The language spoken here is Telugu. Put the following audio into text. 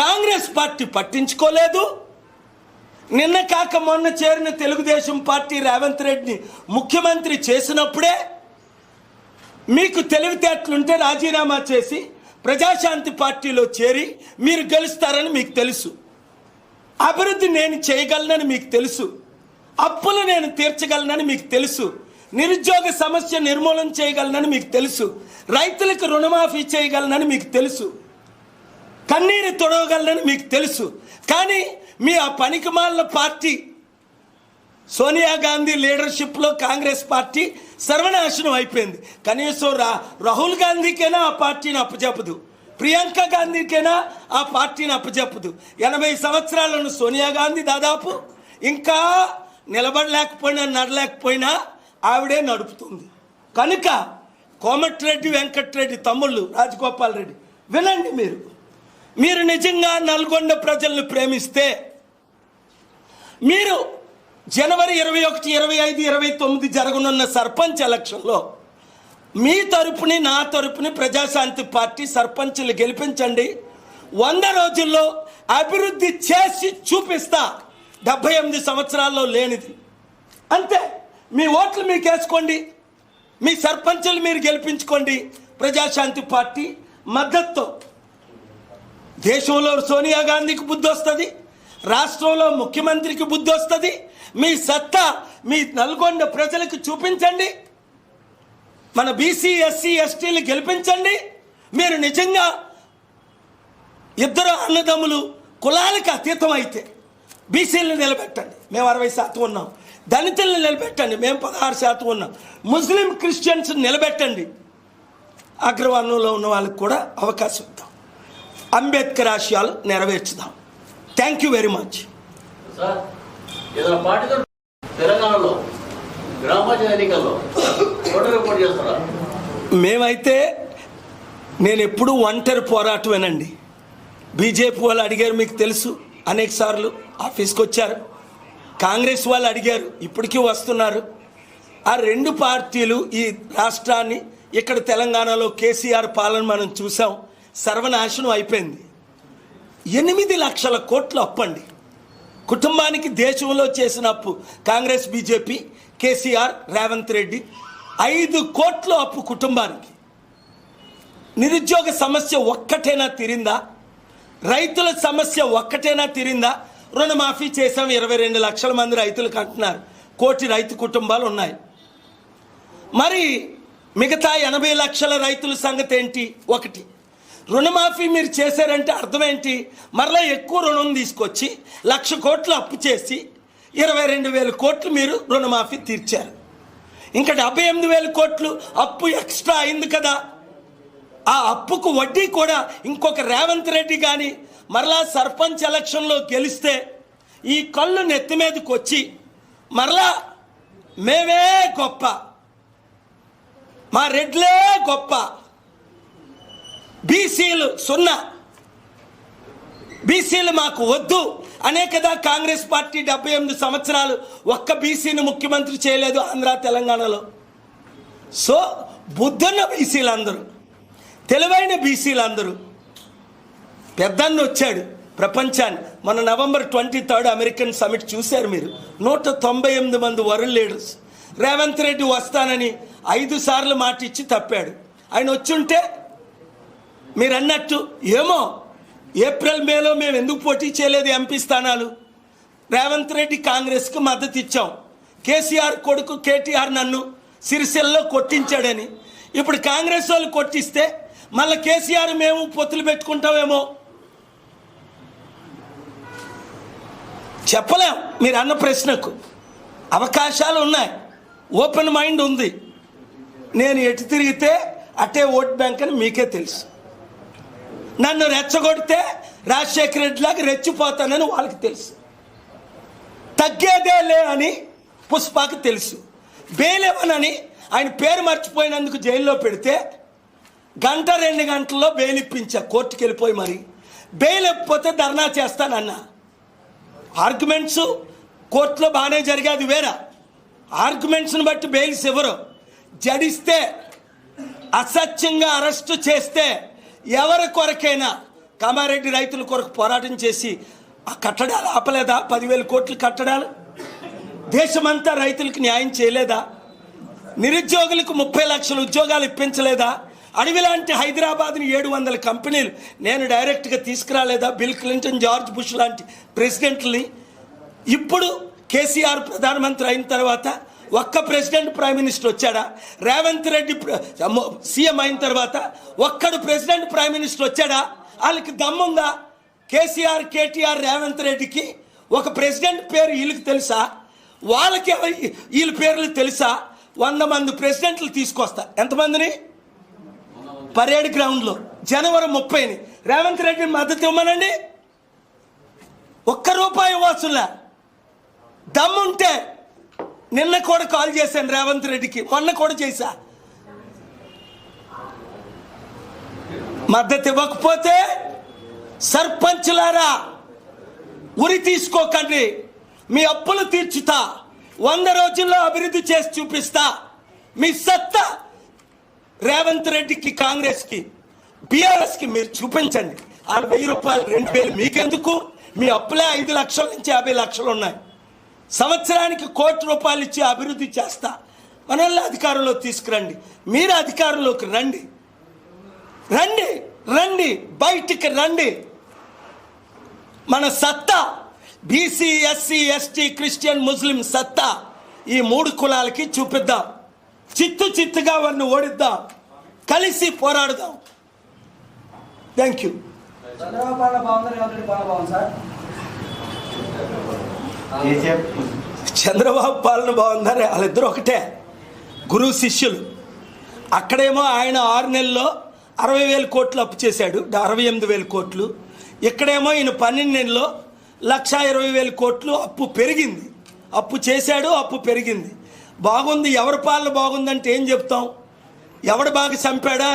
కాంగ్రెస్ పార్టీ పట్టించుకోలేదు. నిన్న కాక మొన్న చేరిన తెలుగుదేశం పార్టీ రేవంత్ రెడ్డిని ముఖ్యమంత్రి చేసినప్పుడే మీకు తెలివితేటలుంటే రాజీనామా చేసి ప్రజాశాంతి పార్టీలో చేరి మీరు గెలుస్తారని మీకు తెలుసు. అభివృద్ధి నేను చేయగలనని మీకు తెలుసు. అప్పులు నేను తీర్చగలనని మీకు తెలుసు. నిరుద్యోగ సమస్య నిర్మూలన చేయగలనని మీకు తెలుసు. రైతులకు రుణమాఫీ చేయగలనని మీకు తెలుసు. కన్నీరు తొడవగలనని మీకు తెలుసు. కానీ మీ ఆ పనికిమాలిన పార్టీ సోనియా గాంధీ లీడర్షిప్లో కాంగ్రెస్ పార్టీ సర్వనాశనం అయిపోయింది. కనీసం రాహుల్ గాంధీకైనా ఆ పార్టీని అప్పచెప్పదు, ప్రియాంక గాంధీకైనా ఆ పార్టీని అప్పచెప్పదు. 80 సంవత్సరాలను సోనియా గాంధీ దాదాపు ఇంకా నిలబడలేకపోయినా నడలేకపోయినా ఆవిడే నడుపుతుంది. కనుక కోమటిరెడ్డి వెంకటరెడ్డి తమ్ముళ్ళు రాజగోపాల్ రెడ్డి వినండి, మీరు నిజంగా నల్గొండ ప్రజలను ప్రేమిస్తే మీరు జనవరి 21, 25, 29 జరగనున్న సర్పంచ్ ఎలక్షన్లో మీ తరపుని నా తరపుని ప్రజాశాంతి పార్టీ సర్పంచ్లు గెలిపించండి. 100 రోజుల్లో అభివృద్ధి చేసి చూపిస్తా. 78 సంవత్సరాల్లో లేనిది. అంతే. మీ ఓట్లు మీకు వేసుకోండి, మీ సర్పంచ్లు మీరు గెలిపించుకోండి. ప్రజాశాంతి పార్టీ మద్దతుతో దేశంలో సోనియా గాంధీకి బుద్ధి వస్తుంది, రాష్ట్రంలో ముఖ్యమంత్రికి బుద్ధి వస్తుంది. మీ సత్తా మీ నల్గొండ ప్రజలకు చూపించండి. మన బీసీ, ఎస్సీ, ఎస్టీలు గెలిపించండి. మీరు నిజంగా ఇద్దరు అన్నదమ్ములు కులాలకు అతీతం అయితే బీసీలను నిలబెట్టండి, మేము 60% ఉన్నాం. దళితులను నిలబెట్టండి, మేము 16% ఉన్నాం. ముస్లిం, క్రిస్టియన్స్ నిలబెట్టండి. అగ్రవర్ణంలో ఉన్న వాళ్ళకి కూడా అవకాశం ఇద్దాం. అంబేద్కర్ ఆశయాలు నెరవేర్చుదాం. Thank you very much. మేమైతే నేను ఎప్పుడు ఒంటరి పోరాటమేనండి. బీజేపీ వాళ్ళు అడిగారు, మీకు తెలుసు, అనేక సార్లు ఆఫీస్కి వచ్చారు. కాంగ్రెస్ వాళ్ళు అడిగారు, ఇప్పటికీ వస్తున్నారు. ఆ 2 పార్టీలు ఈ రాష్ట్రాన్ని, ఇక్కడ తెలంగాణలో కేసీఆర్ పాలన మనం చూసాం, సర్వనాశనం అయిపోయింది. 8 లక్షల కోట్లు అప్పండి కుటుంబానికి. దేశంలో చేసిన అప్పు కాంగ్రెస్, బీజేపీ, కేసీఆర్, రేవంత్ రెడ్డి 5 కోట్ల అప్పు కుటుంబానికి. నిరుద్యోగ సమస్య ఒక్కటైనా తీరిందా? రైతుల సమస్య ఒక్కటైనా తీరిందా? రుణమాఫీ చేసాం, 22 లక్షల మంది రైతులకు అంటున్నారు. 1 కోటి రైతు కుటుంబాలు ఉన్నాయి. మరి మిగతా 80 లక్షల రైతుల సంగతి ఏంటి? ఒకటి, రుణమాఫీ మీరు చేశారంటే అర్థం ఏంటి? మరలా ఎక్కువ రుణం తీసుకొచ్చి 1,00,000 కోట్లు అప్పు చేసి 22,000 కోట్లు మీరు రుణమాఫీ తీర్చారు. ఇంకా 78,000 కోట్లు అప్పు ఎక్స్ట్రా అయింది కదా. ఆ అప్పుకు వడ్డీ కూడా ఇంకొక రేవంత్ రెడ్డి కానీ మరలా సర్పంచ్ ఎలక్షన్లో గెలిస్తే ఈ కళ్ళు నెత్తి మీదకి వచ్చి మరలా మేమే గొప్ప, మా రెడ్లే గొప్ప, బీసీలు 0, బీసీలు మాకు వద్దు అనే కదా కాంగ్రెస్ పార్టీ 78 సంవత్సరాలు ఒక్క బీసీని ముఖ్యమంత్రి చేయలేదు ఆంధ్ర, తెలంగాణలో. సో బుద్ధున్న బీసీలందరూ, తెలివైన బీసీలందరూ, పెద్దన్న వచ్చాడు ప్రపంచాన్ని. మన November 23 అమెరికన్ సమిట్ చూశారు మీరు. 198 మంది వరల్డ్ లీడర్స్. రేవంత్ రెడ్డి వస్తానని 5 సార్లు మాట ఇచ్చి తప్పాడు. ఆయన వచ్చుంటే మీరు అన్నట్టు ఏమో ఏప్రిల్, మేలో మేము ఎందుకు పోటీ చేయలేదు ఎంపీ స్థానాలు? రేవంత్ రెడ్డి కాంగ్రెస్కి మద్దతు ఇచ్చాం. కేసీఆర్ కొడుకు కేటీఆర్ నన్ను సిరిసిల్లలో కొట్టించాడని ఇప్పుడు కాంగ్రెస్ వాళ్ళు కొట్టిస్తే మళ్ళీ కేసీఆర్ మేము పొత్తులు పెట్టుకుంటామేమో చెప్పలేం. మీరు అన్న ప్రశ్నకు అవకాశాలు ఉన్నాయి, ఓపెన్ మైండ్ ఉంది. నేను ఎటు తిరిగితే అటే ఓట్ బ్యాంక్ అని మీకే తెలుసు. నన్ను రెచ్చగొడితే రాజశేఖర రెడ్డిలాగా రెచ్చిపోతానని వాళ్ళకి తెలుసు. తగ్గేదే లే అని పుష్పకి తెలుసు. బెయిల్ ఇవ్వనని ఆయన పేరు మర్చిపోయినందుకు జైల్లో పెడితే 1-2 గంటల్లో బెయిల్ ఇప్పించా, కోర్టుకు వెళ్ళిపోయి. మరి బెయిల్ ఇవ్వకపోతే ధర్నా చేస్తానన్నా. ఆర్గ్యుమెంట్స్ కోర్టులో బాగానే జరిగేది వేరే. ఆర్గ్యుమెంట్స్ని బట్టి బెయిల్స్ ఇవ్వరు. జడిస్తే, అసత్యంగా అరెస్టు చేస్తే ఎవరి కొరకైనా కామారెడ్డి రైతుల కొరకు పోరాటం చేసి ఆ కట్టడాలు ఆపలేదా? 10,000 కోట్ల కట్టడాలు. దేశమంతా రైతులకు న్యాయం చేయలేదా? నిరుద్యోగులకు 30 లక్షల ఉద్యోగాలు ఇప్పించలేదా? అడవి లాంటి హైదరాబాద్ని 700 కంపెనీలు నేను డైరెక్ట్గా తీసుకురాలేదా? బిల్ క్లింటన్, జార్జ్ బుష్ లాంటి ప్రెసిడెంట్ని. ఇప్పుడు కేసీఆర్ ప్రధానమంత్రి అయిన తర్వాత ఒక్క ప్రెసిడెంట్ ప్రైమ్ మినిస్టర్ వచ్చాడా? రేవంత్ రెడ్డి సీఎం అయిన తర్వాత ఒక్కడు ప్రెసిడెంట్ ప్రైమ్ మినిస్టర్ వచ్చాడా? వాళ్ళకి దమ్ముందా? కేసీఆర్, కేటీఆర్, రేవంత్ రెడ్డికి ఒక ప్రెసిడెంట్ పేరు వీళ్ళకి తెలుసా? వాళ్ళకి వీళ్ళ పేర్లు తెలుసా? 100 మంది ప్రెసిడెంట్లు తీసుకొస్తా. ఎంతమందిని? పరేడ్ గ్రౌండ్లో జనవరి 30ని రేవంత్ రెడ్డిని మద్దతు ఇవ్వమనండి. ₹1 వసూలా. దమ్ముంటే నిన్న కూడా కాల్ చేశాను రేవంత్ రెడ్డికి, మొన్న కూడా చేశా. మద్దతు ఇవ్వకపోతే సర్పంచులారా ఉరి తీసుకోకండి, మీ అప్పులు తీర్చుతా, 100 రోజుల్లో అభివృద్ధి చేసి చూపిస్తా. మీ సత్తా రేవంత్ రెడ్డికి, కాంగ్రెస్కి, బీఆర్ఎస్కి మీరు చూపించండి. ఆ ₹1000, ₹2,000 మీకెందుకు? మీ అప్పులే 5 లక్షల నుంచి 50 లక్షలు ఉన్నాయి. సంవత్సరానికి ₹1,00,00,000 ఇచ్చి అభివృద్ధి చేస్తా. మనల్ని అధికారంలో తీసుకురండి. మీరు అధికారంలోకి రండి, రండి, రండి, బయటికి రండి. మన సత్తా బీసీ, ఎస్సీ, ఎస్టీ, క్రిస్టియన్, ముస్లిం సత్తా ఈ 3 కులాలకి చూపిద్దాం. చిత్తుగా వారిని ఓడిద్దాం, కలిసి పోరాడుదాం. Thank you. చంద్రబాబు పాలన బాగుందని వాళ్ళిద్దరూ ఒకటే, గురువు శిష్యులు. అక్కడేమో ఆయన 6 నెలల్లో 60,000 కోట్లు అప్పు చేశాడు, 68,000 కోట్లు. ఇక్కడేమో ఈయన 12 నెలల్లో 1,20,000 కోట్లు అప్పు పెరిగింది. అప్పు చేశాడు, అప్పు పెరిగింది. బాగుంది. ఎవరి పాలన బాగుందంటే ఏం చెప్తాం? ఎవడు బాగా చంపాడా